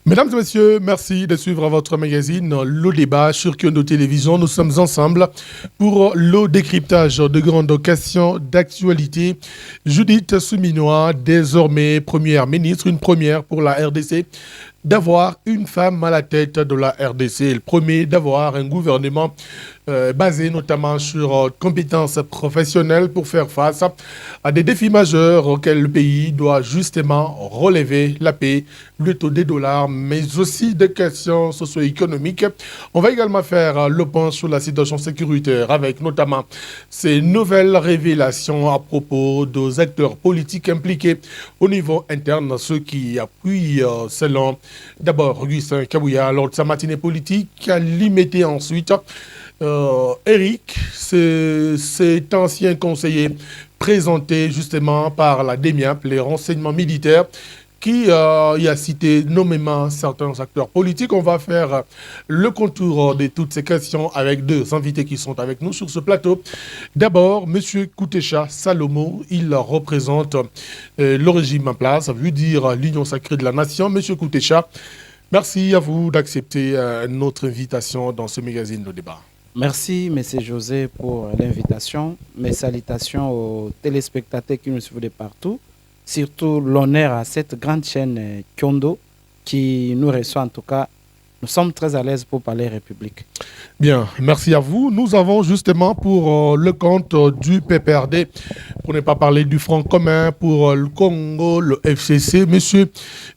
Mesdames et messieurs, merci de suivre votre magazine Le Débat sur Kyondo Télévision. Nous sommes ensemble pour le décryptage de grandes questions d'actualité. Judith Souminois, désormais première ministre, une première pour la RDC, d'avoir une femme à la tête de la RDC. Le premier d'avoir un gouvernement basé notamment sur compétences professionnelles pour faire face à des défis majeurs auxquels le pays doit justement relever: la paix, le taux des dollars, mais aussi des questions socio-économiques. On va également faire le point sur la situation sécuritaire avec notamment ces nouvelles révélations à propos des acteurs politiques impliqués au niveau interne, ceux qui appuient selon d'abord Augustin Kabouya lors de sa matinée politique, à l'imiter ensuite Eric, cet ancien conseiller présenté justement par la DEMIAP, les renseignements militaires, qui y a cité nommément certains acteurs politiques. On va faire le contour de toutes ces questions avec deux invités qui sont avec nous sur ce plateau. D'abord, M. Koutecha Salomo, il représente le régime en place, ça veut dire l'Union sacrée de la nation. M. Koutecha, merci à vous d'accepter notre invitation dans ce magazine de débat. Merci, M. José, pour l'invitation. Mes salutations aux téléspectateurs qui nous suivent de partout. Surtout l'honneur à cette grande chaîne Kyondo qui nous reçoit en tout cas. Nous sommes très à l'aise pour parler République. Bien, merci à vous. Nous avons justement pour le compte du PPRD, pour ne pas parler du Front commun pour le Congo, le FCC, Monsieur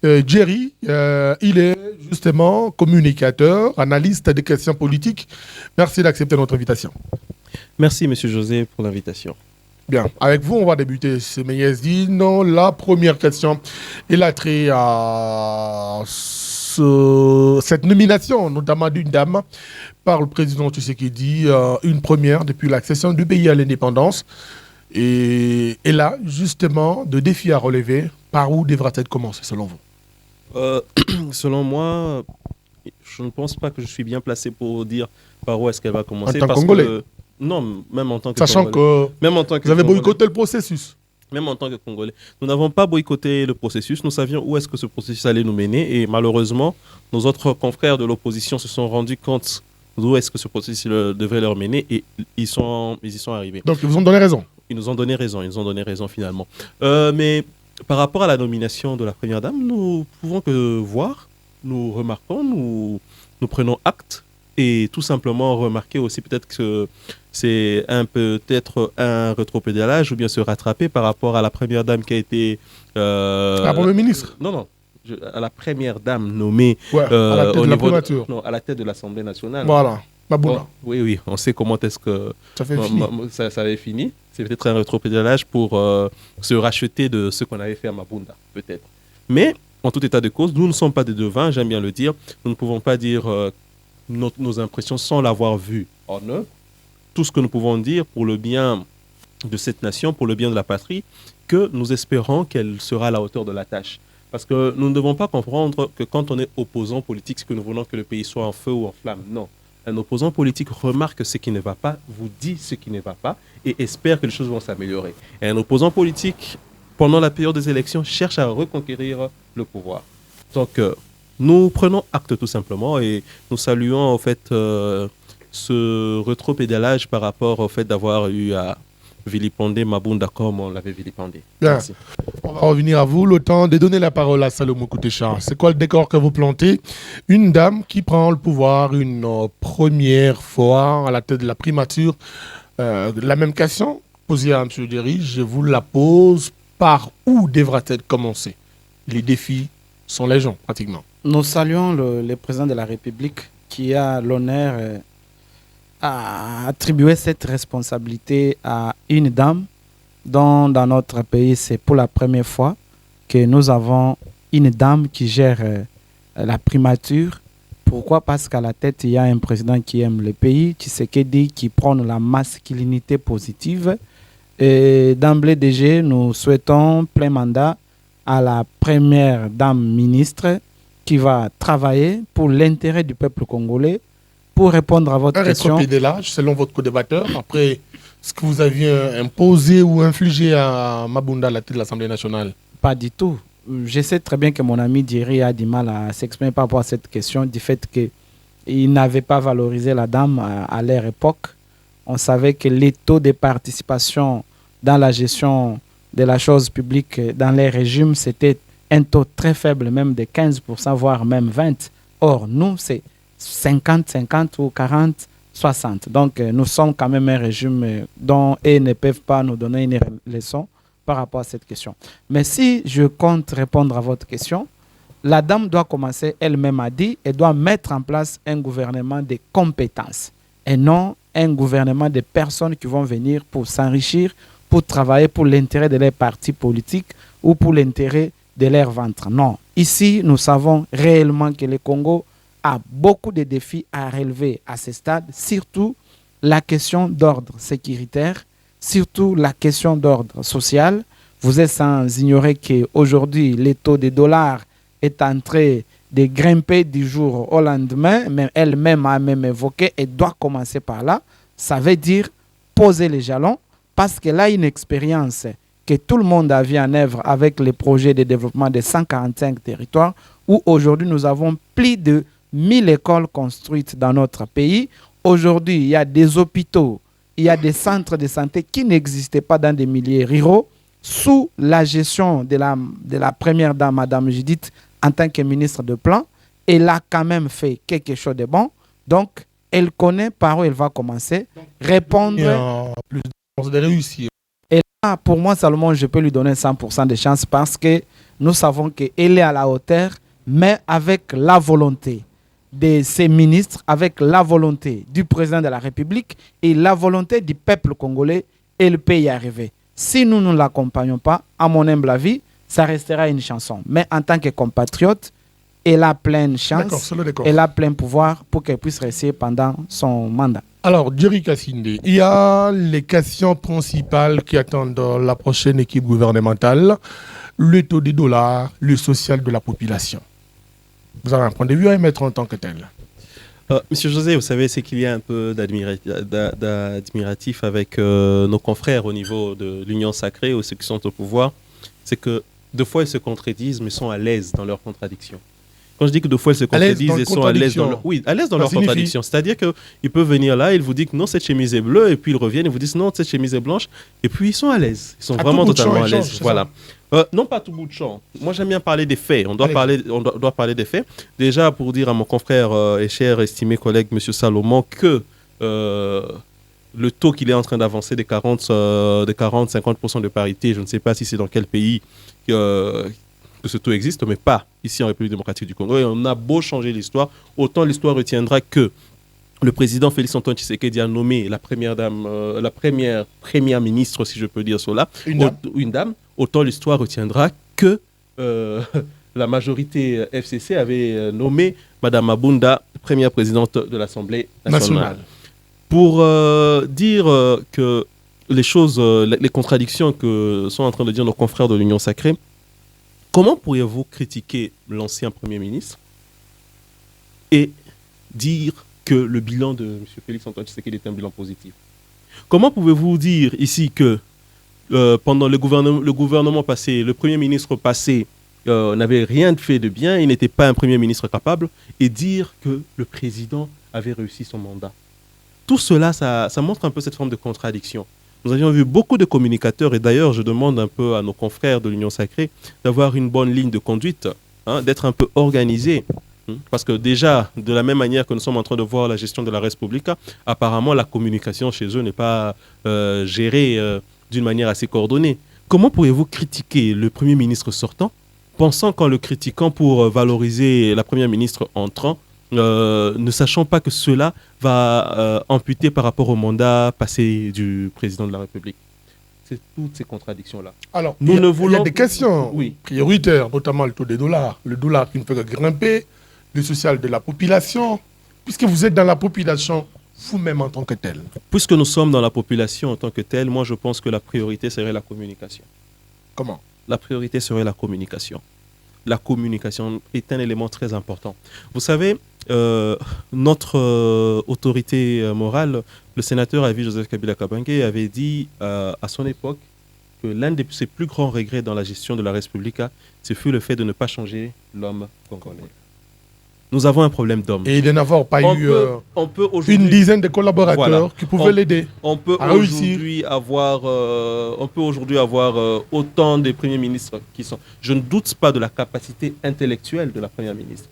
Jerry, il est justement communicateur, analyste des questions politiques. Merci d'accepter notre invitation. Merci Monsieur José pour l'invitation. Bien, avec vous, on va débuter ce magazine. La première question, elle a trait à cette nomination, notamment d'une dame, par le président Tshisekedi, une première depuis l'accession du pays à l'indépendance. Et là, justement, de défis à relever, par où devra-t-elle commencer, selon vous? Selon moi, je ne pense pas que je suis bien placé pour dire par où est-ce qu'elle va commencer. En tant que Congolais? Non, même en tant que Sachant Congolais. que vous avez boycotté le processus. Même en tant que Congolais. Nous n'avons pas boycotté le processus. Nous savions où est-ce que ce processus allait nous mener. Et malheureusement, nos autres confrères de l'opposition se sont rendus compte d'où est-ce que ce processus devrait leur mener. Et ils y sont arrivés. Donc, ils vous ont donné raison. Ils nous ont donné raison finalement. Mais par rapport à la nomination de la Première Dame, nous pouvons que voir, nous remarquons, nous prenons acte. Et tout simplement remarquer aussi peut-être que c'est peut-être un rétropédalage ou bien se rattraper par rapport à la Première Dame qui a été... la Première ministre? Non. À la Première Dame nommée... Ouais, à la tête de la primature. Non, à la tête de l'Assemblée nationale. Voilà, Mabounda. Oh, oui, on sait comment est-ce que... Ça avait fini. C'est peut-être un rétropédalage pour se racheter de ce qu'on avait fait à Mabounda, peut-être. Mais, en tout état de cause, nous ne sommes pas des devins, j'aime bien le dire. Nous ne pouvons pas dire... nos impressions sans l'avoir vu en œuvre. Tout ce que nous pouvons dire pour le bien de cette nation, pour le bien de la patrie, que nous espérons qu'elle sera à la hauteur de la tâche. Parce que nous ne devons pas comprendre que quand on est opposant politique, c'est que nous voulons que le pays soit en feu ou en flamme. Non. Un opposant politique remarque ce qui ne va pas, vous dit ce qui ne va pas et espère que les choses vont s'améliorer. Et un opposant politique, pendant la période des élections, cherche à reconquérir le pouvoir. Donc, nous prenons acte tout simplement et nous saluons en fait ce rétropédalage par rapport au fait d'avoir eu à vilipender Mabounda comme on l'avait vilipendé. Bien. Merci. On va revenir à vous. Le temps de donner la parole à Salomo Koutecha. C'est quoi le décor que vous plantez? Une dame qui prend le pouvoir une première fois à la tête de la primature. La même question posée à M. Derry, je vous la pose. Par où devra-t-elle commencer? Les défis sont légion, pratiquement. Nous saluons le président de la République qui a l'honneur à attribuer cette responsabilité à une dame dont dans notre pays, c'est pour la première fois que nous avons une dame qui gère la primature. Pourquoi? Parce qu'à la tête, il y a un président qui aime le pays, Tshisekedi, qui prône la masculinité positive. Et d'emblée déjà, nous souhaitons plein mandat à la première dame ministre qui va travailler pour l'intérêt du peuple congolais. Pour répondre à votre question... Un rétropédalage, selon votre co-débatteur, après ce que vous aviez imposé ou infligé à Mabounda à la tête de l'Assemblée nationale? Pas du tout. je sais très bien que mon ami Diri a du mal à s'exprimer par rapport à cette question du fait qu'il n'avait pas valorisé la dame à leur époque. On savait que les taux de participation dans la gestion de la chose publique dans les régimes, c'était un taux très faible, même de 15%, voire même 20%. Or, nous, c'est 50-50 ou 40-60. Donc, nous sommes quand même un régime dont ils ne peuvent pas nous donner une leçon par rapport à cette question. Mais si je compte répondre à votre question, la dame doit commencer, elle-même a dit, elle doit mettre en place un gouvernement de compétences et non un gouvernement de personnes qui vont venir pour s'enrichir, pour travailler pour l'intérêt de leurs partis politiques ou pour l'intérêt de leur ventre. Non. Ici, nous savons réellement que le Congo a beaucoup de défis à relever à ce stade, surtout la question d'ordre sécuritaire, surtout la question d'ordre social. Vous êtes sans ignorer qu'aujourd'hui, le taux de dollars est en train de grimper du jour au lendemain, mais elle-même a même évoqué et doit commencer par là. Ça veut dire poser les jalons parce qu'elle a une expérience que tout le monde a vu en œuvre avec les projets de développement de 145 territoires où aujourd'hui nous avons plus de 1000 écoles construites dans notre pays. Aujourd'hui, il y a des hôpitaux, il y a des centres de santé qui n'existaient pas dans des milieux ruraux sous la gestion de la première dame, Madame Judith, en tant que ministre de plan. Elle a quand même fait quelque chose de bon. Donc, elle connaît par où elle va commencer. Répondre. Plus de réussir. Et là, pour moi, Salomon, je peux lui donner 100% de chance parce que nous savons qu'elle est à la hauteur, mais avec la volonté de ses ministres, avec la volonté du président de la République et la volonté du peuple congolais, elle peut y arriver. Si nous ne l'accompagnons pas, à mon humble avis, ça restera une chanson. Mais en tant que compatriote, elle a pleine chance, elle a plein pouvoir pour qu'elle puisse rester pendant son mandat. Alors, Djeri Kassinde, il y a les questions principales qui attendent la prochaine équipe gouvernementale, le taux des dollars, le social de la population. Vous avez un point de vue à émettre en tant que tel? Monsieur José, vous savez, c'est qu'il y a un peu d'admiratif avec nos confrères au niveau de l'Union sacrée ou ceux qui sont au pouvoir. C'est que deux fois, ils se contredisent, mais sont à l'aise dans leurs contradictions. Quand je dis que deux fois, ils se contredisent, ils sont à l'aise dans leur... Oui, à l'aise dans leurs contradictions. C'est-à-dire qu'ils peuvent venir là, ils vous disent que non, cette chemise est bleue, et puis ils reviennent et vous disent non, cette chemise est blanche, et puis ils sont à l'aise. Ils sont vraiment totalement à l'aise. Voilà. Non, pas tout bout de champ. Moi, j'aime bien parler des faits. On doit parler des faits. Déjà, pour dire à mon confrère et cher estimé collègue, M. Salomon, que le taux qu'il est en train d'avancer de 40-50% de parité, je ne sais pas si c'est dans quel pays que ce taux existe, mais pas ici en République démocratique du Congo. Et on a beau changer l'histoire, autant l'histoire retiendra que le président Félix-Antoine Tshisekedi a nommé la première dame, la première ministre, si je peux dire cela, une dame. Autant l'histoire retiendra que la majorité FCC avait nommé Madame Mabunda première présidente de l'Assemblée nationale. Pour dire que les choses, les contradictions que sont en train de dire nos confrères de l'Union sacrée, comment pourriez-vous critiquer l'ancien Premier ministre et dire que le bilan de M. Félix-Antoine Tshisekedi est un bilan positif? Comment pouvez-vous dire ici que pendant le gouvernement passé, le Premier ministre passé n'avait rien fait de bien, il n'était pas un Premier ministre capable, et dire que le président avait réussi son mandat? Tout cela, ça montre un peu cette forme de contradiction. Nous avions vu beaucoup de communicateurs, et d'ailleurs, je demande un peu à nos confrères de l'Union sacrée d'avoir une bonne ligne de conduite, d'être un peu organisés. Parce que déjà, de la même manière que nous sommes en train de voir la gestion de la Respublica, apparemment, la communication chez eux n'est pas gérée d'une manière assez coordonnée. Comment pourriez-vous critiquer le Premier ministre sortant, pensant qu'en le critiquant pour valoriser la Première ministre entrant, ne sachant pas que cela va amputer par rapport au mandat passé du président de la République? C'est toutes ces contradictions-là. Alors, il y a des questions prioritaires, notamment le taux des dollars. Le dollar qui ne fait que grimper, le social de la population. Puisque vous êtes dans la population, vous-même en tant que tel. Puisque nous sommes dans la population en tant que tel, moi je pense que la priorité serait la communication. Comment? La priorité serait la communication. La communication est un élément très important. Vous savez, notre autorité morale, le sénateur Avi Joseph Kabila Kabange, avait dit à son époque que l'un de ses plus grands regrets dans la gestion de la Respublica, ce fut le fait de ne pas changer l'homme congolais. Nous avons un problème d'homme. Et de n'avoir pas eu une dizaine de collaborateurs qui pouvaient l'aider. On peut aujourd'hui avoir, autant de premiers ministres qui sont... Je ne doute pas de la capacité intellectuelle de la première ministre.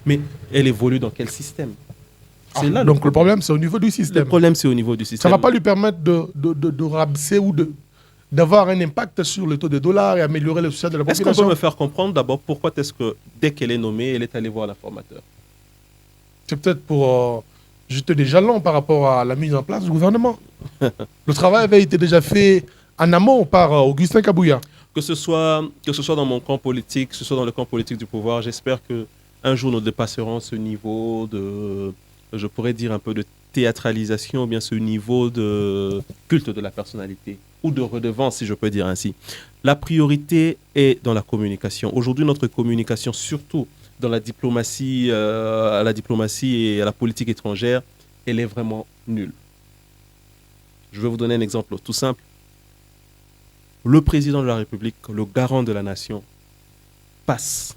Mais elle évolue dans quel système? Donc le problème, c'est au niveau du système. Le problème, c'est au niveau du système. Ça ne va pas lui permettre de rabaisser ou d'avoir un impact sur le taux de dollar et améliorer le social de la population. Est-ce qu'on peut me faire comprendre d'abord pourquoi est-ce que dès qu'elle est nommée, elle est allée voir l'informateur? C'est peut-être pour jeter des jalons par rapport à la mise en place du gouvernement. Le travail avait été déjà fait en amont par Augustin Kabouya. Que ce soit dans mon camp politique, que ce soit dans le camp politique du pouvoir, j'espère qu'un jour nous dépasserons ce niveau de, je pourrais dire un peu de théâtralisation, ou bien ce niveau de culte de la personnalité, ou de redevance, si je peux dire ainsi. La priorité est dans la communication. Aujourd'hui, notre communication, surtout dans la diplomatie, à la diplomatie et à la politique étrangère, elle est vraiment nulle. Je vais vous donner un exemple tout simple. Le président de la République, le garant de la nation, passe.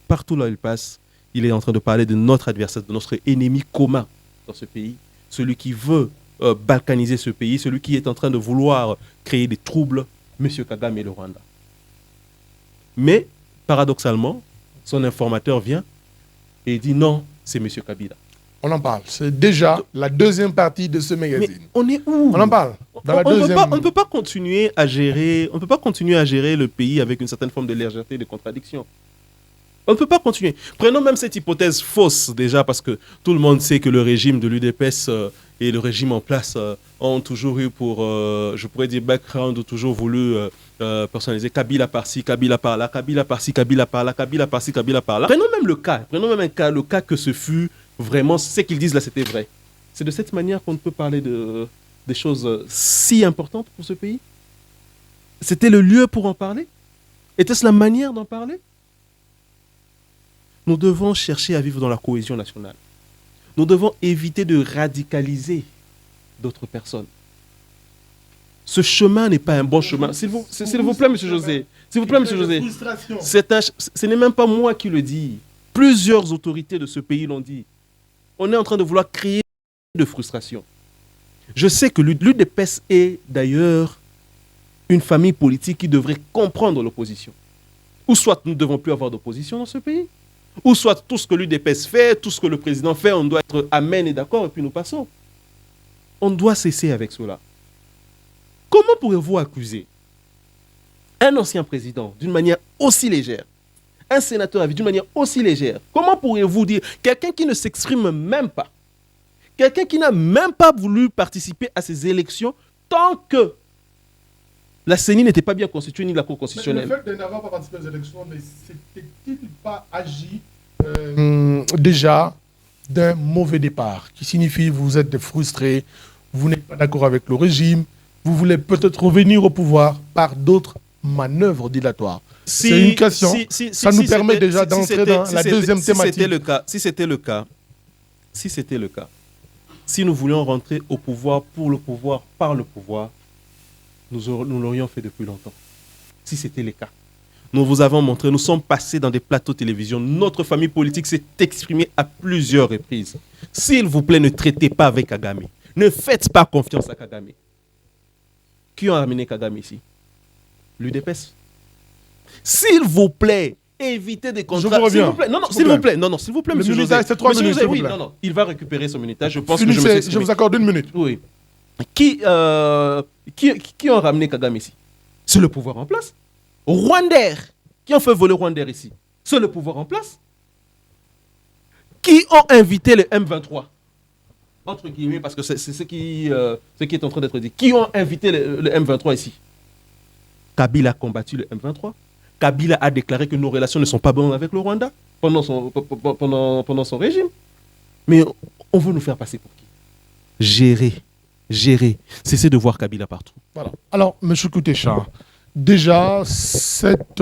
Partout là où il passe, il est en train de parler de notre adversaire, de notre ennemi commun dans ce pays, celui qui veut balkaniser ce pays, celui qui est en train de vouloir créer des troubles, M. Kagame et le Rwanda. Mais, paradoxalement, son informateur vient et dit non, c'est M. Kabila. On en parle. C'est déjà la deuxième partie de ce magazine. Mais on est où? On en parle. Dans la deuxième... On ne peut pas continuer à gérer le pays avec une certaine forme de légèreté et de contradiction. On ne peut pas continuer. Prenons même cette hypothèse fausse déjà, parce que tout le monde sait que le régime de l'UDPS et le régime en place ont toujours eu pour, je pourrais dire, background, ont toujours voulu personnaliser Kabila par-ci, Kabila par-là, Kabila par-ci, Kabila par-là, Kabila par-ci, Kabila par-là. Prenons même le cas que ce fut vraiment, ce qu'ils disent là, c'était vrai. C'est de cette manière qu'on ne peut parler des choses si importantes pour ce pays. C'était le lieu pour en parler? Était-ce la manière d'en parler? Nous devons chercher à vivre dans la cohésion nationale. Nous devons éviter de radicaliser d'autres personnes. Ce chemin n'est pas un bon chemin. S'il vous plaît, M. José. S'il vous plaît, M. José. Ce n'est même pas moi qui le dis. Plusieurs autorités de ce pays l'ont dit. On est en train de vouloir créer de frustration. Je sais que l'UDPS est d'ailleurs une famille politique qui devrait comprendre l'opposition. Ou soit nous ne devons plus avoir d'opposition dans ce pays, ou soit tout ce que l'UDPS fait, tout ce que le président fait, on doit être amen et d'accord et puis nous passons. On doit cesser avec cela. Comment pourrez-vous accuser un ancien président d'une manière aussi légère, un sénateur à vie d'une manière aussi légère? Comment pourriez-vous dire quelqu'un qui ne s'exprime même pas, quelqu'un qui n'a même pas voulu participer à ces élections tant que la CENI n'était pas bien constituée, ni la Cour constitutionnelle? Mais le fait de n'avoir pas participé aux élections, ne s'était-il pas agi déjà d'un mauvais départ, qui signifie que vous êtes frustré, vous n'êtes pas d'accord avec le régime, vous voulez peut-être revenir au pouvoir par d'autres manœuvres dilatoires? C'est une question. Ça nous permet déjà d'entrer dans la deuxième thématique. Si c'était le cas, si nous voulions rentrer au pouvoir pour le pouvoir, par le pouvoir, nous l'aurions fait depuis longtemps. Si c'était le cas. Nous vous avons montré, nous sommes passés dans des plateaux de télévision. Notre famille politique s'est exprimée à plusieurs reprises. S'il vous plaît, ne traitez pas avec Kagame. Ne faites pas confiance à Kagame. Qui ont amené Kagame ici? L'UDPS. S'il vous plaît, évitez des contrats. Je vous reviens. S'il vous plaît, monsieur José. C'est 3 minutes, s'il vous plaît. Non, il va récupérer son minutage. Je pense Finissez, que je me suis je vous accorde 1 minute. Oui. Qui ont ramené Kagame ici? C'est le pouvoir en place. Rwandais, qui ont fait voler Rwandais ici? C'est le pouvoir en place. Qui ont invité le M23? Entre guillemets, parce que c'est ce qui est en train d'être dit. Qui ont invité le M23 ici? Kabila a combattu le M23. Kabila a déclaré que nos relations ne sont pas bonnes avec le Rwanda pendant son régime. Mais on veut nous faire passer pour qui? Gérer. Cessez de voir Kabila partout. Voilà. Alors, M. Koutécha, Déjà, cette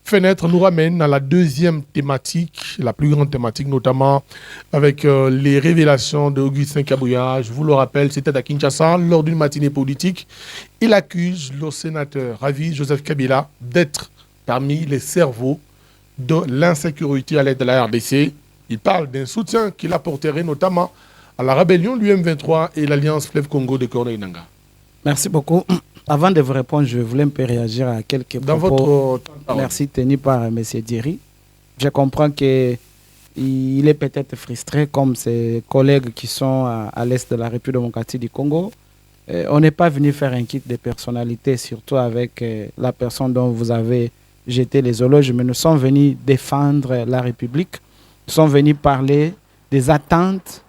fenêtre nous ramène à la deuxième thématique, la plus grande thématique, notamment avec les révélations d'Augustin Kabouya. Je vous le rappelle, c'était à Kinshasa, lors d'une matinée politique. Il accuse le sénateur Ravi Joseph Kabila d'être parmi les cerveaux de l'insécurité à l'aide de la RDC. Il parle d'un soutien qu'il apporterait notamment à la rébellion de l'UM23 et l'Alliance Fleuve Congo de Corneille Nangaa. Merci beaucoup. Avant de vous répondre, je voulais un peu réagir à quelques propos. Merci, tenu par M. Diri. Je comprends qu'il est peut-être frustré, comme ses collègues qui sont à l'est de la République démocratique du Congo. On n'est pas venu faire un kit de personnalité, surtout avec la personne dont vous avez jeté les éloges, mais nous sommes venus défendre la République. Nous sommes venus parler des attentes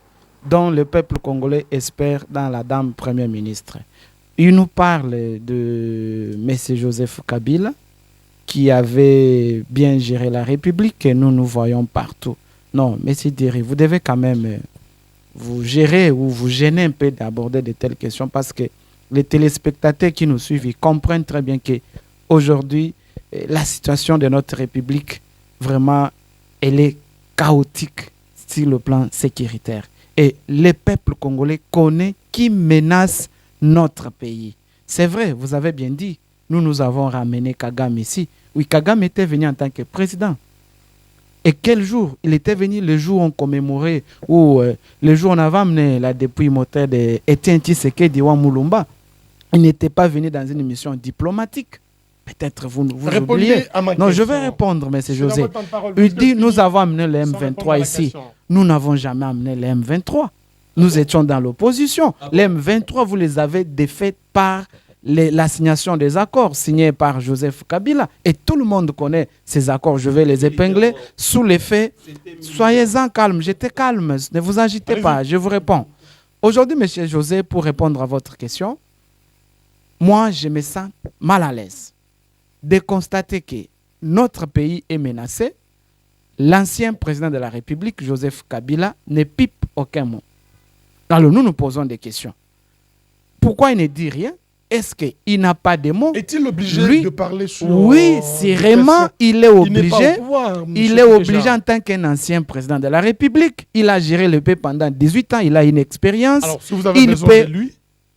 dont le peuple congolais espère dans la dame Première ministre. Il nous parle de M. Joseph Kabila, qui avait bien géré la République et nous voyons partout. Non, M. Diri, vous devez quand même vous gérer ou vous gêner un peu d'aborder de telles questions parce que les téléspectateurs qui nous suivent, ils comprennent très bien qu'aujourd'hui, la situation de notre République, vraiment, elle est chaotique sur le plan sécuritaire. Et le peuple congolais connaît qui menace notre pays. C'est vrai, vous avez bien dit, nous avons ramené Kagame ici. Oui, Kagame était venu en tant que président. Et quel jour? Il était venu le jour où on commémorait, ou le jour où on avait amené la dépouille mortelle d'Etienne Tshisekedi wa Mulumba. Il n'était pas venu dans une mission diplomatique. Peut-être vous oubliez. Non, je vais répondre, M. José. Il dit, nous avons amené le M23 ici. Nous n'avons jamais amené le M23. Nous étions dans l'opposition. Les M23, vous les avez défaits par l'assignation des accords signés par Joseph Kabila. Et tout le monde connaît ces accords. Je vais les épingler sous l'effet. Soyez-en calme. J'étais calme. Ne vous agitez pas. Je vous réponds. Aujourd'hui, M. José, pour répondre à votre question, moi, je me sens mal à l'aise de constater que notre pays est menacé. L'ancien président de la République, Joseph Kabila, ne pipe aucun mot. Alors nous nous posons des questions. Pourquoi il ne dit rien? Est-ce qu'il n'a pas de mots? Est-il obligé de parler sur... Oui, si vraiment il est obligé. Il est obligé en tant qu'un ancien président de la République. Il a géré le pays pendant 18 ans. Il a une expérience. Alors si vous avez besoin de lui,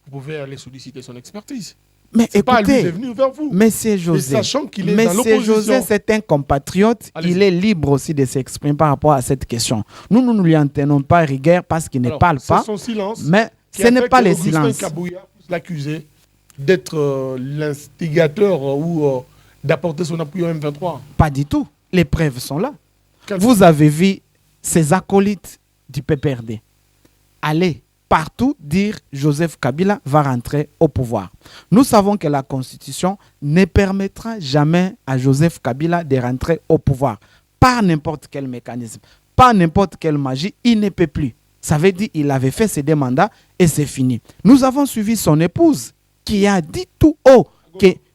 vous pouvez aller solliciter son expertise. Mais écoutez, pas lui, il est venu vers vous. Monsieur José, sachant qu'il est dans l'opposition. José, c'est un compatriote. Il est libre aussi de s'exprimer par rapport à cette question. Nous ne lui en tenons pas rigueur parce qu'il ne parle pas. C'est son silence. Mais ce n'est pas le silence. Augustin Kabouya l'accuser d'être l'instigateur ou d'apporter son appui au M23. Pas du tout. Les preuves sont là. Vous avez vu ces acolytes du PPRD. Allez partout dire Joseph Kabila va rentrer au pouvoir. Nous savons que la Constitution ne permettra jamais à Joseph Kabila de rentrer au pouvoir. Par n'importe quel mécanisme, par n'importe quelle magie, il ne peut plus. Ça veut dire qu'il avait fait ses deux mandats et c'est fini. Nous avons suivi son épouse qui a dit tout haut,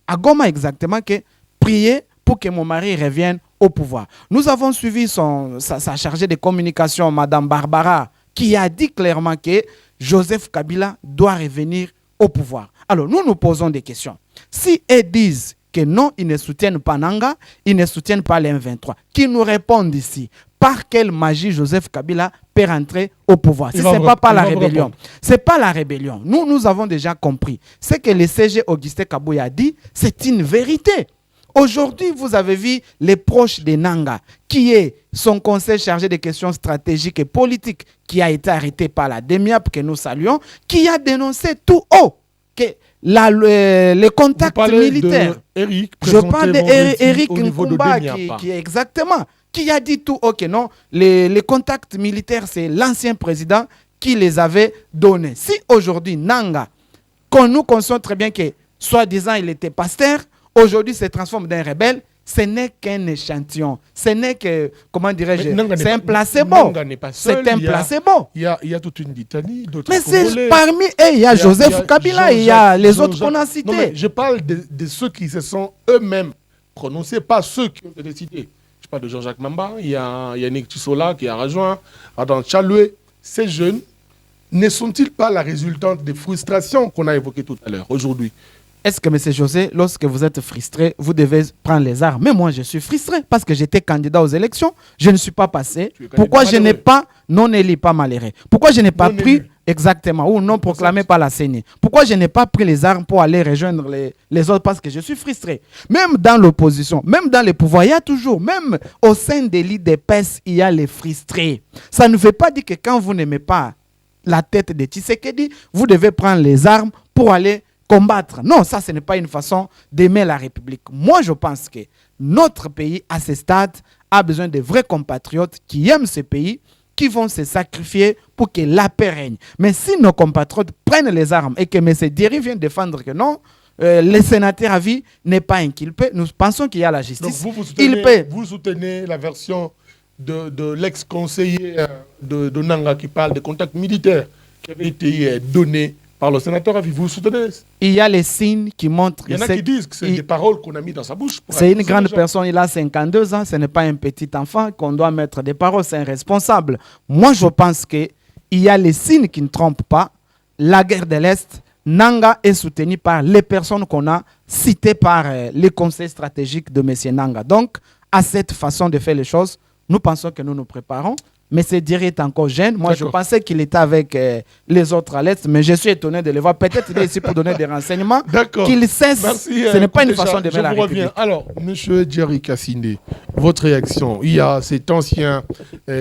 à Goma exactement, que priez pour que mon mari revienne au pouvoir. Nous avons suivi sa chargée de communication, Mme Barbara, qui a dit clairement que Joseph Kabila doit revenir au pouvoir. Alors, nous nous posons des questions. Si elles disent que non, ils ne soutiennent pas Nanga, ils ne soutiennent pas les M23, qui nous répondent ici, par quelle magie Joseph Kabila peut rentrer au pouvoir? Si ce n'est pas par la rébellion. Ce n'est pas la rébellion. Nous avons déjà compris. Ce que le CG Augustin Kabouya a dit, c'est une vérité. Aujourd'hui, vous avez vu les proches de Nanga, qui est son conseil chargé des questions stratégiques et politiques, qui a été arrêté par la DEMIAP, que nous saluons, qui a dénoncé tout haut que les contacts militaires. Je parle d'Éric Nkumba, qui est exactement, qui a dit tout haut que non, les contacts militaires, c'est l'ancien président qui les avait donnés. Si aujourd'hui, Nanga, nous conscients très bien que, soi-disant, il était pasteur, aujourd'hui se transforme d'un rebelle, ce n'est qu'un échantillon. Ce n'est que, comment dirais-je, c'est un placebo. C'est un placebo. Il y a toute une litanie d'autres Mais c'est parmi eux, il y a Joseph Kabila, il y a les autres qu'on a cités. Non, mais je parle de ceux qui se sont eux-mêmes prononcés, pas ceux qui ont été cités. Je parle de Jean-Jacques Mamba, il y a Yannick Tissola qui a rejoint, Adam Chaloué. Ces jeunes ne sont-ils pas la résultante des frustrations qu'on a évoquées tout à l'heure, aujourd'hui? est-ce que, M. José, lorsque vous êtes frustré, vous devez prendre les armes? Mais moi, je suis frustré parce que j'étais candidat aux élections. Je ne suis pas passé. Pourquoi je n'ai pas, non élu, pas malheureux? Pourquoi je n'ai pas pris, exactement, ou non proclamé par la CENI? Pourquoi je n'ai pas pris les armes pour aller rejoindre les autres? Parce que je suis frustré. Même dans l'opposition, même dans les pouvoirs, il y a toujours, même au sein des lits des PES, il y a les frustrés. Ça ne veut pas dire que quand vous n'aimez pas la tête de Tshisekedi, vous devez prendre les armes pour aller combattre. Non, ça, ce n'est pas une façon d'aimer la République. Moi, je pense que notre pays, à ce stade, a besoin de vrais compatriotes qui aiment ce pays, qui vont se sacrifier pour que la paix règne. Mais si nos compatriotes prennent les armes et que M. Diri vient défendre que non, le sénateur à vie n'est pas inculpé, nous pensons qu'il y a la justice. Donc vous soutenez la version de l'ex-conseiller de Nanga qui parle des contacts militaires qui avaient été donnés par le sénateur Avi. Vous soutenez? Il y a les signes qui montrent... Il y en a qui disent que c'est des paroles qu'on a mis dans sa bouche. C'est une grande personne, il a 52 ans, ce n'est pas un petit enfant qu'on doit mettre des paroles, c'est un responsable. Moi, je pense qu'il y a les signes qui ne trompent pas. La guerre de l'Est, Nanga est soutenu par les personnes qu'on a citées par les conseils stratégiques de M. Nanga. Donc, à cette façon de faire les choses, nous pensons que nous nous préparons. Mais c'est Diri est encore jeune. Moi, je pensais qu'il était avec les autres à l'Est, mais je suis étonné de le voir. Peut-être qu'il est ici pour donner des renseignements. Qu'il cesse. Merci, ce n'est pas une façon de faire la République. Alors, M. Djeri Kassinde, votre réaction? Il y a cet ancien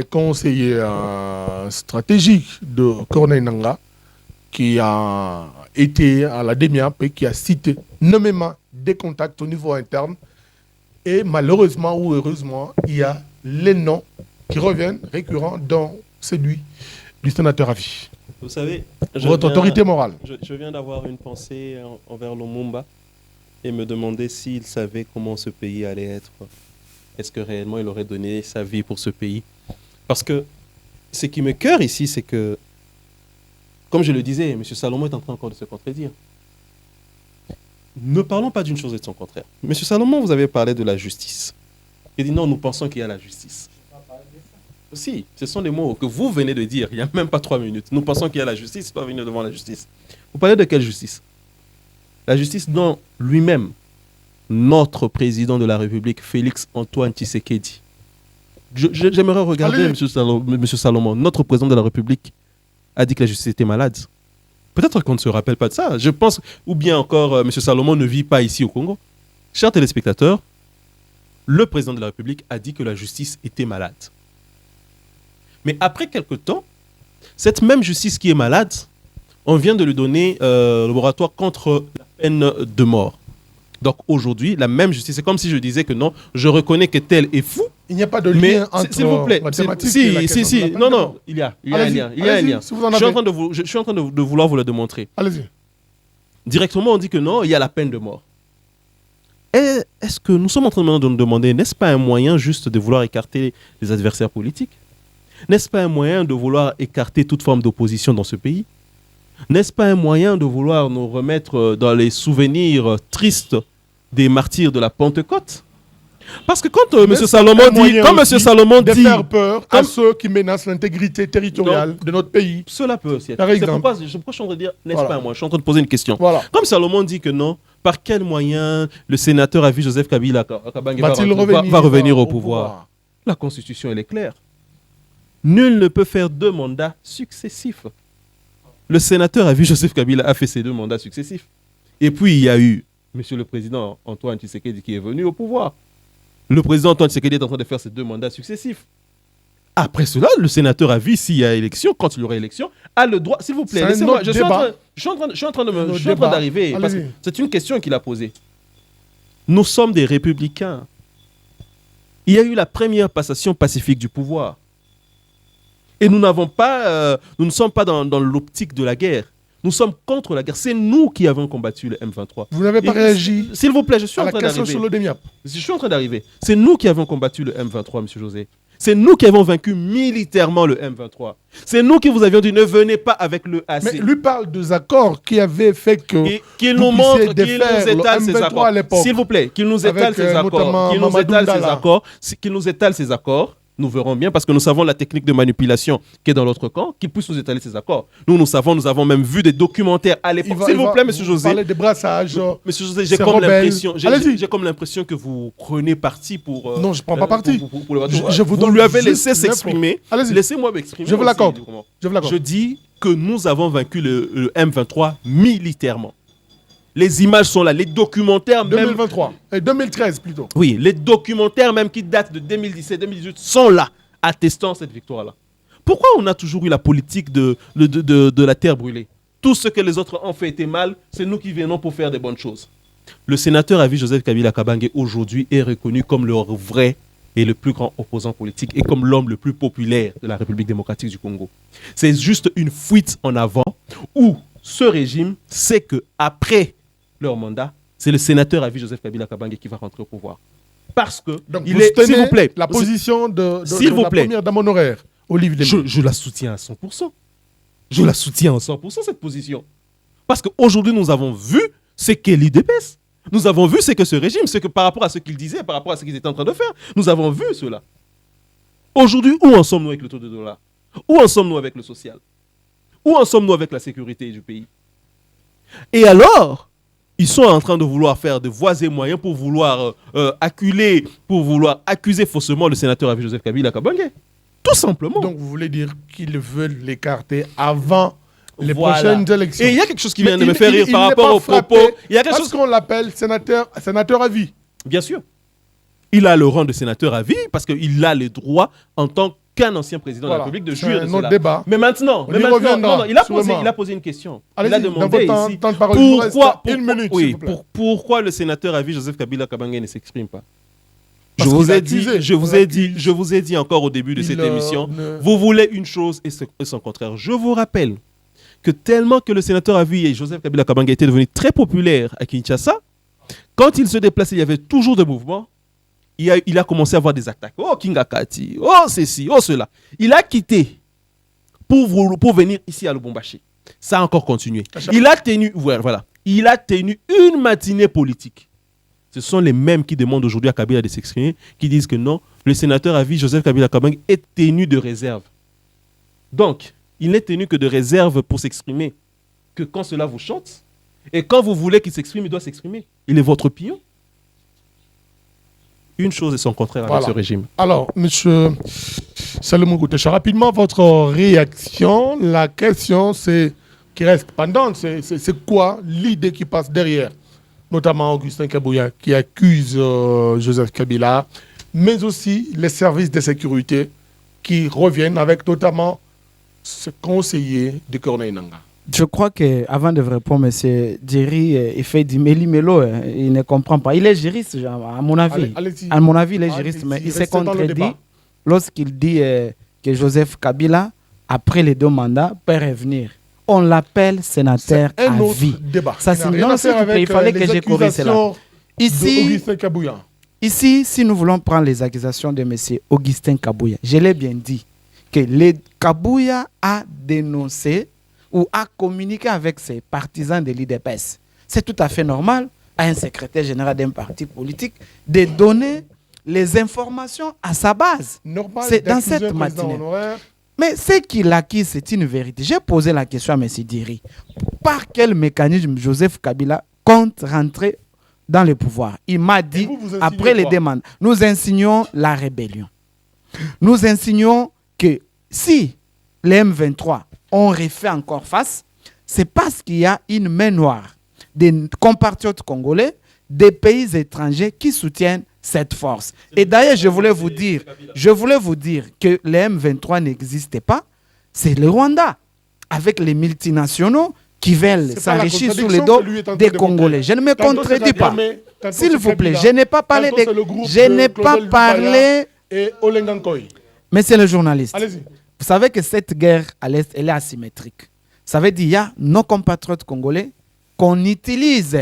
conseiller stratégique de Corneille Nanga qui a été à la DEMIAP et qui a cité nommément des contacts au niveau interne. Et malheureusement ou heureusement, il y a les noms qui reviennent récurrents dans celui du sénateur Avi. Vous savez, votre autorité morale. Je viens d'avoir une pensée envers Lumumba et me demander s'il savait comment ce pays allait être. Est-ce que réellement il aurait donné sa vie pour ce pays? Parce que ce qui me cœur ici, c'est que, comme je le disais, M. Salomon est en train encore de se contredire. Ne parlons pas d'une chose et de son contraire. M. Salomon, vous avez parlé de la justice. Il dit non, nous pensons qu'il y a la justice. Si, ce sont les mots que vous venez de dire, il n'y a même pas 3 minutes. Nous pensons qu'il y a la justice, pas venir devant la justice. Vous parlez de quelle justice? La justice dont lui-même, notre président de la République, Félix Antoine Tshisekedi. J'aimerais regarder M. Salomon. Notre président de la République a dit que la justice était malade. Peut-être qu'on ne se rappelle pas de ça. Je pense, ou bien encore, M. Salomon ne vit pas ici au Congo. Chers téléspectateurs, le président de la République a dit que la justice était malade. Mais après quelque temps, cette même justice qui est malade, on vient de lui donner le moratoire contre la peine de mort. Donc aujourd'hui, la même justice, c'est comme si je disais que non, je reconnais que tel est fou. Il n'y a pas de lien entre s'il vous plaît, si, non, il y a un lien. Je suis en train de vouloir vous le démontrer. Allez-y. Directement, on dit que non, il y a la peine de mort. Est-ce que nous sommes en train de nous demander, n'est-ce pas un moyen juste de vouloir écarter les adversaires politiques? N'est-ce pas un moyen de vouloir écarter toute forme d'opposition dans ce pays? N'est-ce pas un moyen de vouloir nous remettre dans les souvenirs tristes des martyrs de la Pentecôte? Parce que quand M. Salomon dit... de faire peur à ceux qui menacent l'intégrité territoriale de notre pays. Cela peut aussi être. Par exemple. Pourquoi je suis en train de dire, n'est-ce pas moi? Je suis en train de poser une question. Voilà. Comme Salomon dit que non, par quel moyen le sénateur Avi Joseph Kabila va revenir au pouvoir? La Constitution, elle est claire. Nul ne peut faire 2 mandats successifs. Le sénateur Avi Joseph Kabila a fait ses 2 mandats successifs. Et puis, il y a eu M. le Président Antoine Tshisekedi qui est venu au pouvoir. Le président Antoine Tshisekedi est en train de faire ses 2 mandats successifs. Après cela, le sénateur Avi, s'il y a élection, quand il y aura élection, a le droit... S'il vous plaît, laissez-moi... Je suis en train d'arriver. Parce que c'est une question qu'il a posée. Nous sommes des républicains. Il y a eu la première passation pacifique du pouvoir. Et nous n'avons pas, nous ne sommes pas dans l'optique de la guerre. Nous sommes contre la guerre. C'est nous qui avons combattu le M23. Vous n'avez pas réagi? S'il vous plaît, je suis en train d'arriver. Sur le DEMIAP. Je suis en train d'arriver. C'est nous qui avons combattu le M23, M. José. C'est nous qui avons vaincu militairement le M23. C'est nous qui vous avions dit ne venez pas avec le AC. Mais lui parle des accords qui avaient fait que... Qu'il nous montre, qu'il nous étale ces accords. S'il vous plaît, qu'il nous étale ces accords. Qu'il nous étale ces accords. Nous verrons bien parce que nous savons la technique de manipulation qui est dans l'autre camp, qui puisse nous étaler ces accords. Nous avons même vu des documentaires à l'époque. S'il vous plaît, monsieur José. Parlez des brassages. Monsieur José, j'ai comme l'impression que vous prenez parti pour. Non, je ne prends pas parti. Vous lui avez laissé s'exprimer. Laissez-moi m'exprimer. Je vous l'accorde. Je dis que nous avons vaincu le M23 militairement. Les images sont là, les documentaires 2023 et 2013 plutôt. Oui, les documentaires même qui datent de 2017-2018 sont là, attestant cette victoire-là. Pourquoi on a toujours eu la politique de la terre brûlée? Tout ce que les autres ont fait était mal, c'est nous qui venons pour faire des bonnes choses. Le sénateur à vie Joseph Kabila Kabange aujourd'hui est reconnu comme le vrai et le plus grand opposant politique et comme l'homme le plus populaire de la République démocratique du Congo. C'est juste une fuite en avant où ce régime sait qu'après leur mandat, c'est le sénateur à vie Joseph Kabila Kabange qui va rentrer au pouvoir. Parce que, s'il vous plaît, la position de la première dame honoraire, Olive Lemay. Je la soutiens à 100%. Je la soutiens à 100% cette position. Parce qu'aujourd'hui, nous avons vu ce qu'est l'UDPS. Nous avons vu ce que ce régime, ce que par rapport à ce qu'ils disaient, par rapport à ce qu'ils étaient en train de faire, nous avons vu cela. Aujourd'hui, où en sommes-nous avec le taux de dollar? Où en sommes-nous avec le social? Où en sommes-nous avec la sécurité du pays? Et alors, ils sont en train de vouloir faire de voies et moyens pour vouloir accuser faussement le sénateur à vie Joseph Kabila Kabange. Tout simplement. Donc vous voulez dire qu'ils veulent l'écarter avant les prochaines élections. Et il y a quelque chose qui vient de me faire rire par rapport aux propos. Il y a quelque chose qu'on l'appelle sénateur à vie. Bien sûr. Il a le rang de sénateur à vie parce qu'il a les droits en tant qu'un ancien président de la République de juger de cela. Débat. Mais maintenant, il a posé une question. Il a demandé ici pourquoi le sénateur à vie Joseph Kabila Kabange ne s'exprime pas. Je vous ai dit encore au début de cette émission, vous voulez une chose et son contraire. Je vous rappelle que tellement que le sénateur à vie Joseph Kabila Kabange était devenu très populaire à Kinshasa, quand il se déplaçait, il y avait toujours des mouvements. Il a commencé à avoir des attaques. Oh, Kingakati, oh, ceci, oh, cela. Il a quitté pour venir ici à Lubumbashi. Ça a encore continué. Il a tenu une matinée politique. Ce sont les mêmes qui demandent aujourd'hui à Kabila de s'exprimer, qui disent que non, le sénateur à vie Joseph Kabila Kabange est tenu de réserve. Donc, il n'est tenu que de réserve pour s'exprimer que quand cela vous chante. Et quand vous voulez qu'il s'exprime, il doit s'exprimer. Il est votre pion. Une chose et son contraire avec ce régime. Alors, monsieur Salomon Goutecha, rapidement, votre réaction. La question qui reste pendante, c'est quoi l'idée qui passe derrière? Notamment Augustin Kabouya qui accuse Joseph Kabila, mais aussi les services de sécurité qui reviennent avec notamment ce conseiller de Corneille Nangaa. Je crois qu'avant de répondre, M. Djeri, il fait du méli-mélo, il ne comprend pas. Il est juriste, à mon avis. À mon avis, il est juriste, mais il s'est contredit lorsqu'il dit que Joseph Kabila, après les 2 mandats, peut revenir. On l'appelle sénateur à vie. Ça, il fallait que je corrige cela. Ici, si nous voulons prendre les accusations de M. Augustin Kabouya, je l'ai bien dit, que Kabouya a dénoncé ou a communiqué avec ses partisans de l'IDPS. C'est tout à fait normal à un secrétaire général d'un parti politique de donner les informations à sa base. C'est dans cette matinée. Mais ce qu'il acquis, c'est une vérité. J'ai posé la question à M. Diri. Par quel mécanisme Joseph Kabila compte rentrer dans le pouvoir? Il m'a dit, après les demandes, nous insignons la rébellion. Nous insignons que si les M23 ont refait encore face, c'est parce qu'il y a une main noire des compatriotes congolais, des pays étrangers qui soutiennent cette force. Et d'ailleurs, je voulais vous dire que les M23 n'existaient pas. C'est le Rwanda, avec les multinationaux qui veulent s'enrichir sous les dos des Congolais. Je ne me contredis pas. S'il vous plaît, je n'ai pas parlé de... Je n'ai pas parlé... Monsieur le journaliste, vous savez que cette guerre à l'Est, elle est asymétrique. Ça veut dire qu'il y a nos compatriotes congolais qu'on utilise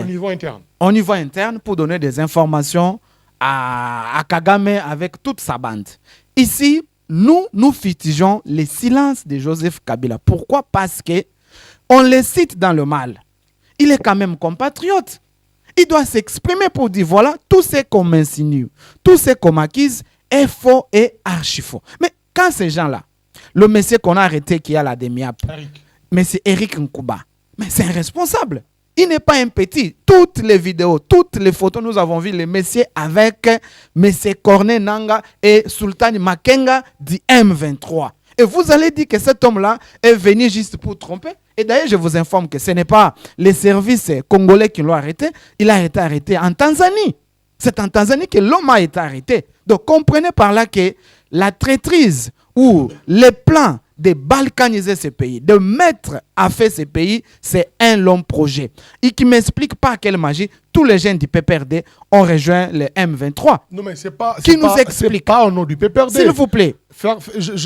au niveau interne pour donner des informations à Kagame avec toute sa bande. Ici, nous fustigeons le silence de Joseph Kabila. Pourquoi? Parce qu'on le cite dans le mal. Il est quand même compatriote. Il doit s'exprimer pour dire, voilà, tout ce qu'on m'insinue, tout ce qu'on m'accuse est faux et archi faux. Mais quand ces gens-là, le monsieur qu'on a arrêté qui a la DEMIAP, monsieur Eric Nkouba, mais c'est un responsable. Il n'est pas un petit. Toutes les vidéos, toutes les photos, nous avons vu les messieurs avec monsieur Corneille Nanga et Sultan Makenga du M23. Et vous allez dire que cet homme-là est venu juste pour tromper. Et d'ailleurs, je vous informe que ce n'est pas les services congolais qui l'ont arrêté. Il a été arrêté en Tanzanie. C'est en Tanzanie que l'homme a été arrêté. Donc, comprenez par là que la traîtrise ou les plans de balkaniser ce pays, de mettre à fait ce pays, c'est un long projet. Et qui m'explique par quelle magie tous les jeunes du PPRD ont rejoint le M23. Non, mais c'est pas. Qui nous explique. C'est pas au nom du PPRD. S'il vous plaît.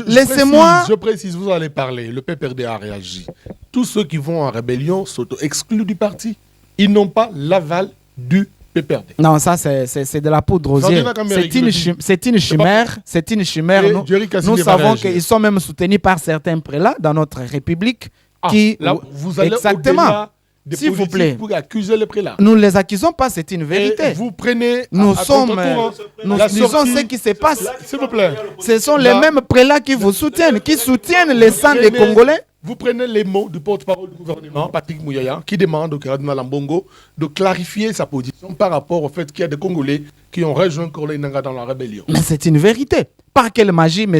Laissez-moi. Je précise, vous allez parler. Le PPRD a réagi. Tous ceux qui vont en rébellion s'auto-excluent du parti. Ils n'ont pas l'aval du PPRD. Non, ça c'est de la poudre aux yeux. C'est une chimère. C'est une chimère. Nous savons qu'ils sont même soutenus par certains prélats dans notre République. Vous allez exactement. S'il vous plaît. Pour accuser les prélats. Nous ne les accusons pas, c'est une vérité. Et vous prenez. Nous disons ce qui se passe. S'il vous plaît. Ce sont les mêmes prélats qui vous soutiennent, qui soutiennent les sangs des Congolais. Vous prenez les mots du porte-parole du gouvernement, Patrick Mouyaya, qui demande au Cardinal Ambongo de clarifier sa position par rapport au fait qu'il y a des Congolais qui ont rejoint Corneille Nanga dans la rébellion. Mais c'est une vérité. Par quelle magie, M.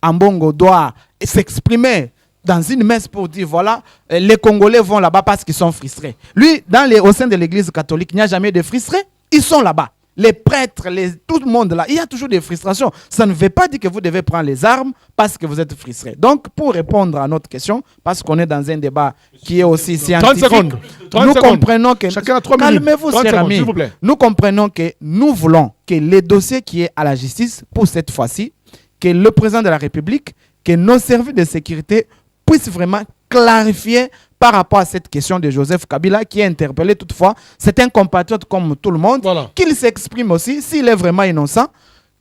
Ambongo doit s'exprimer dans une messe pour dire, voilà, les Congolais vont là-bas parce qu'ils sont frustrés. Lui, au sein de l'église catholique, il n'y a jamais de frustrés. Ils sont là-bas. Les prêtres, tout le monde là, il y a toujours des frustrations. Ça ne veut pas dire que vous devez prendre les armes parce que vous êtes frustré. Donc, pour répondre à notre question, parce qu'on est dans un débat qui est aussi scientifique, 30 nous comprenons que... Chacun a 3 minutes. Calmez-vous, cher ami. Nous comprenons que nous voulons que les dossiers qui est à la justice, pour cette fois-ci, que le président de la République, que nos services de sécurité puissent vraiment clarifier par rapport à cette question de Joseph Kabila qui est interpellé toutefois. C'est un compatriote comme tout le monde. Voilà. Qu'il s'exprime aussi, s'il est vraiment innocent,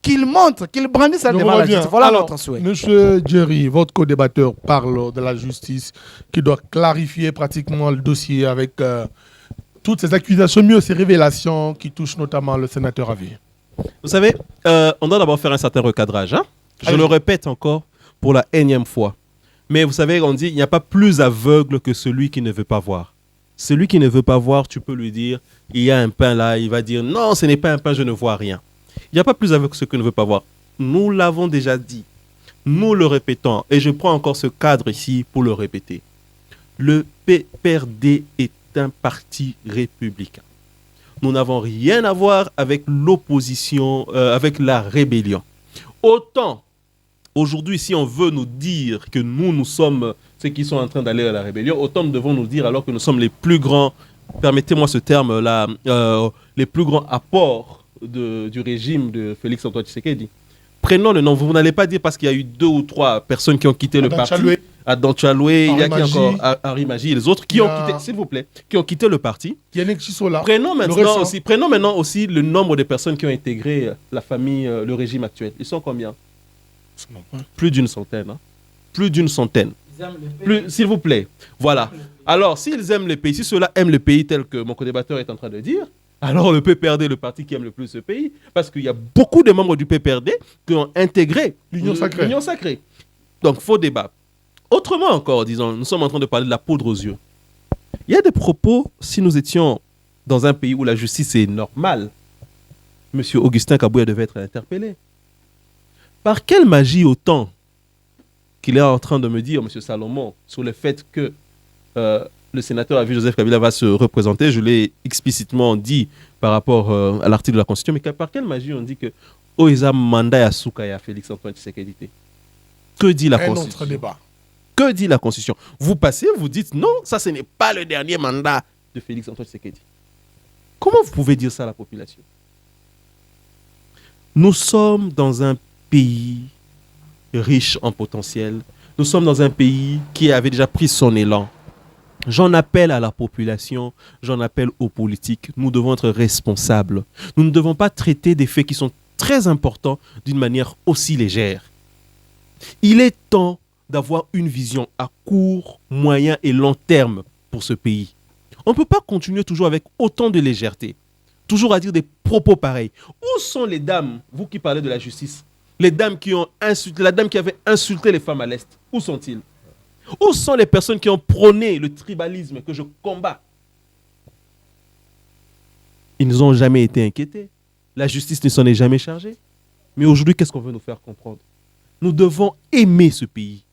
qu'il montre, qu'il brandisse sa devant la justice. Voilà notre souhait. Monsieur Jerry, votre co-débatteur parle de la justice qui doit clarifier pratiquement le dossier avec toutes ces accusations, mieux ces révélations qui touchent notamment le sénateur Avier. Vous savez, on doit d'abord faire un certain recadrage. Hein? Je le répète encore pour la énième fois. Mais vous savez, on dit, il n'y a pas plus aveugle que celui qui ne veut pas voir. Celui qui ne veut pas voir, tu peux lui dire, il y a un pain là, il va dire, non, ce n'est pas un pain, je ne vois rien. Il n'y a pas plus aveugle que celui qui ne veut pas voir. Nous l'avons déjà dit. Nous le répétons. Et je prends encore ce cadre ici pour le répéter. Le PPRD est un parti républicain. Nous n'avons rien à voir avec l'opposition, avec la rébellion. Autant... Aujourd'hui, si on veut nous dire que nous sommes ceux qui sont en train d'aller à la rébellion, autant nous devons nous dire alors que nous sommes les plus grands, permettez-moi ce terme-là, les plus grands apports du régime de Félix Antoine Tshisekedi. Prenons le nom. Vous n'allez pas dire parce qu'il y a eu 2 ou 3 personnes qui ont quitté le parti. Adam Chaloué, il y a qui encore Henri Magie et les autres qui ont quitté, s'il vous plaît, qui ont quitté le parti. Prenons maintenant aussi le nombre de personnes qui ont intégré la famille, le régime actuel. Ils sont combien? Plus d'une centaine. Hein? Plus d'une centaine. S'il vous plaît. Voilà. Alors, s'ils aiment le pays, si ceux-là aiment le pays tel que mon co-débatteur est en train de dire, alors le PPRD est le parti qui aime le plus ce pays, parce qu'il y a beaucoup de membres du PPRD qui ont intégré l'Union sacrée. Donc, faux débat. Autrement encore, disons, nous sommes en train de parler de la poudre aux yeux. Il y a des propos, si nous étions dans un pays où la justice est normale, M. Augustin Kabouya devait être interpellé. Par quelle magie autant qu'il est en train de me dire, M. Salomon, sur le fait que le sénateur Avier Joseph Kabila va se représenter, je l'ai explicitement dit par rapport à l'article de la Constitution, mais par quelle magie on dit que Oeza Manda Yasuka et Félix Antoine Tshisekedi? Que dit la Constitution? Un autre débat. Que dit la Constitution? Vous passez, vous dites non, ça ce n'est pas le dernier mandat de Félix Antoine Tshisekedi. Comment vous pouvez dire ça à la population? Nous sommes dans un pays riche en potentiel. Nous sommes dans un pays qui avait déjà pris son élan. J'en appelle à la population, j'en appelle aux politiques. Nous devons être responsables. Nous ne devons pas traiter des faits qui sont très importants d'une manière aussi légère. Il est temps d'avoir une vision à court, moyen et long terme pour ce pays. On ne peut pas continuer toujours avec autant de légèreté. Toujours à dire des propos pareils. Où sont les dames, vous qui parlez de la justice? Les dames qui ont insulté, la dame qui avait insulté les femmes à l'Est, où sont-ils? Où sont les personnes qui ont prôné le tribalisme que je combats? Ils n'ont jamais été inquiétés. La justice ne s'en est jamais chargée. Mais aujourd'hui, qu'est-ce qu'on veut nous faire comprendre? Nous devons aimer ce pays.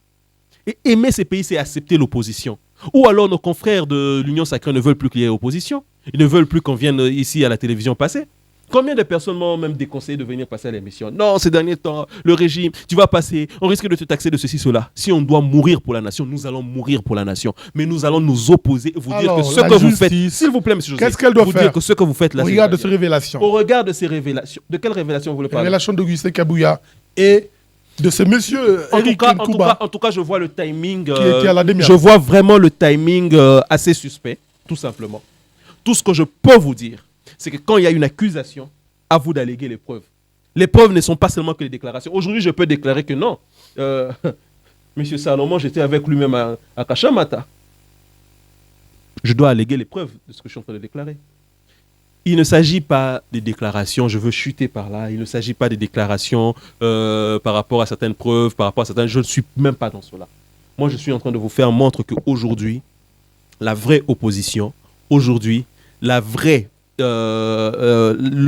Et aimer ce pays, c'est accepter l'opposition. Ou alors nos confrères de l'Union Sacrée ne veulent plus qu'il y ait opposition. Ils ne veulent plus qu'on vienne ici à la télévision passer. Combien de personnes m'ont même déconseillé de venir passer à l'émission? Non, ces derniers temps, le régime, tu vas passer, on risque de te taxer de ceci, cela. Si on doit mourir pour la nation, nous allons mourir pour la nation. Mais nous allons nous opposer et vous dire que ce que vous faites, s'il vous plaît, M. Joseph, qu'est-ce qu'elle doit faire? Dire que ce que vous faites là, au regard de ces révélations. Au regard de ces révélations. De quelles révélations vous voulez parler? Révélation d'Augustin Kabouya et de ce monsieur Eric Nkouba. En tout cas, je vois le timing. Qui est à la démiance. Je vois vraiment le timing assez suspect, tout simplement. Tout ce que je peux vous dire, c'est que quand il y a une accusation, à vous d'alléguer les preuves. Les preuves ne sont pas seulement que les déclarations. Aujourd'hui, je peux déclarer que non. Monsieur Salomon, j'étais avec lui-même à Kachamata. Je dois alléguer les preuves de ce que je suis en train de déclarer. Il ne s'agit pas des déclarations, je veux chuter par là. Il ne s'agit pas des déclarations par rapport à certaines preuves, par rapport à certaines... Je ne suis même pas dans cela. Moi, je suis en train de vous faire montre qu'aujourd'hui, la vraie opposition, aujourd'hui, le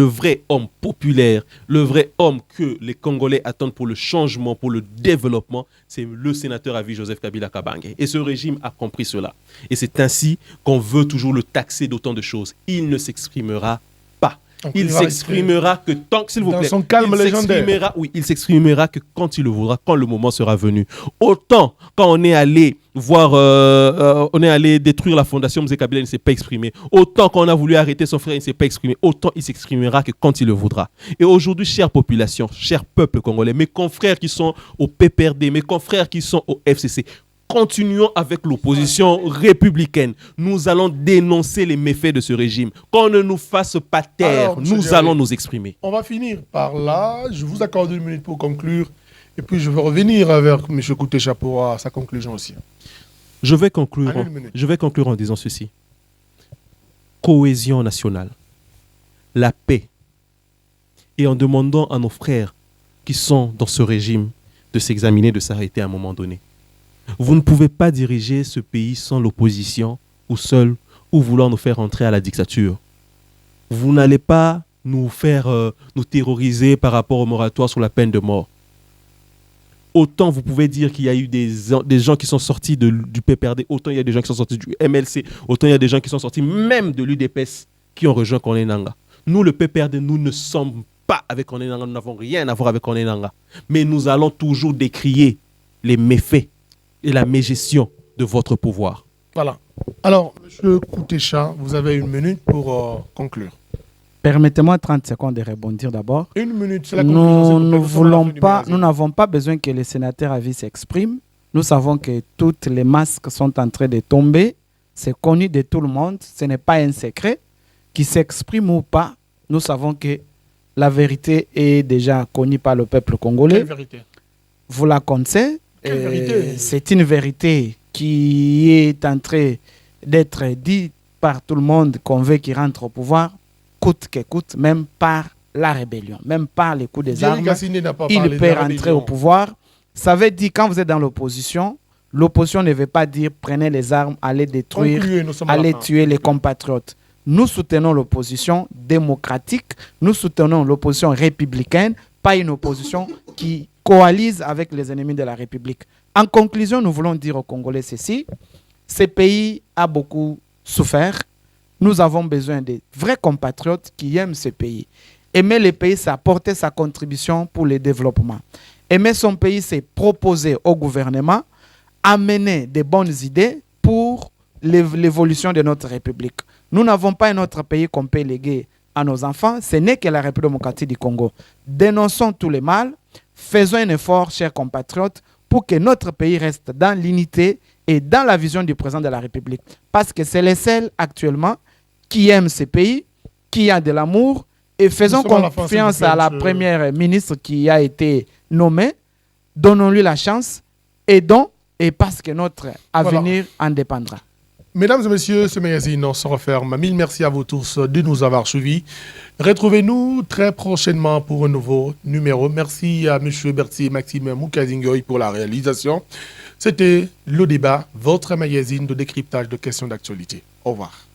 vrai homme populaire, le vrai homme que les Congolais attendent pour le changement, pour le développement, c'est le sénateur à vie Joseph Kabila Kabange. Et ce régime a compris cela. Et c'est ainsi qu'on veut toujours le taxer d'autant de choses. Il ne s'exprimera pas. Il s'exprimera que tant que, s'il vous plaît, dans son calme légendaire. Oui, il s'exprimera que quand il le voudra, quand le moment sera venu. Autant quand on est allé voir, on est allé détruire la fondation, M. Kabila, il ne s'est pas exprimé. Autant quand on a voulu arrêter son frère, il ne s'est pas exprimé. Autant il s'exprimera que quand il le voudra. Et aujourd'hui, chère population, cher peuple congolais, mes confrères qui sont au PPRD, mes confrères qui sont au FCC, continuons avec l'opposition républicaine. Nous allons dénoncer les méfaits de ce régime. Qu'on ne nous fasse pas taire, alors, nous allons nous exprimer. On va finir par là. Je vous accorde 1 minute pour conclure. Et puis je vais revenir vers M. Koutécha pour sa conclusion aussi. Je vais conclure en disant ceci. Cohésion nationale, la paix, et en demandant à nos frères qui sont dans ce régime de s'examiner, de s'arrêter à un moment donné. Vous ne pouvez pas diriger ce pays sans l'opposition ou seul ou vouloir nous faire entrer à la dictature. Vous n'allez pas nous faire nous terroriser par rapport au moratoire sur la peine de mort. Autant vous pouvez dire qu'il y a eu des gens qui sont sortis du PPRD, autant il y a des gens qui sont sortis du MLC, autant il y a des gens qui sont sortis même de l'UDPS qui ont rejoint Corneille Nangaa. Nous, le PPRD, nous ne sommes pas avec Corneille Nangaa, nous n'avons rien à voir avec Corneille Nangaa. Mais nous allons toujours décrier les méfaits et la mégestion de votre pouvoir. Voilà. Alors, M. Koutécha, vous avez 1 minute pour conclure. Permettez-moi 30 secondes de rebondir d'abord. 1 minute, c'est la conclusion. Nous n'avons pas besoin que les sénateurs à vie s'expriment. Nous savons que toutes les masques sont en train de tomber. C'est connu de tout le monde. Ce n'est pas un secret. Qu'ils s'expriment ou pas, nous savons que la vérité est déjà connue par le peuple congolais. Quelle vérité? Vous la connaissez. C'est une vérité qui est en train d'être dite par tout le monde qu'on veut qu'il rentre au pouvoir, coûte que coûte, même par la rébellion, même par les coups des armes. Il peut rentrer au pouvoir. Ça veut dire, quand vous êtes dans l'opposition ne veut pas dire prenez les armes, allez détruire, allez tuer les compatriotes. Nous soutenons l'opposition démocratique, nous soutenons l'opposition républicaine, pas une opposition qui coalise avec les ennemis de la République. En conclusion, nous voulons dire aux Congolais ceci. Ce pays a beaucoup souffert. Nous avons besoin de vrais compatriotes qui aiment ce pays. Aimer le pays, c'est apporter sa contribution pour le développement. Aimer son pays, c'est proposer au gouvernement, amener de bonnes idées pour l'évolution de notre République. Nous n'avons pas un autre pays qu'on peut léguer à nos enfants. Ce n'est que la République démocratique du Congo. Dénonçons tous les mal. Faisons un effort, chers compatriotes, pour que notre pays reste dans l'unité et dans la vision du président de la République. Parce que c'est le seul actuellement qui aime ce pays, qui a de l'amour. Et faisons confiance à la première ministre qui a été nommée. Donnons-lui la chance. Aidons, et parce que notre avenir en dépendra. Mesdames et messieurs, ce magazine se referme. Mille merci à vous tous de nous avoir suivis. Retrouvez-nous très prochainement pour un nouveau numéro. Merci à M. Berthier et Maxime Moukazingoy pour la réalisation. C'était Le Débat, votre magazine de décryptage de questions d'actualité. Au revoir.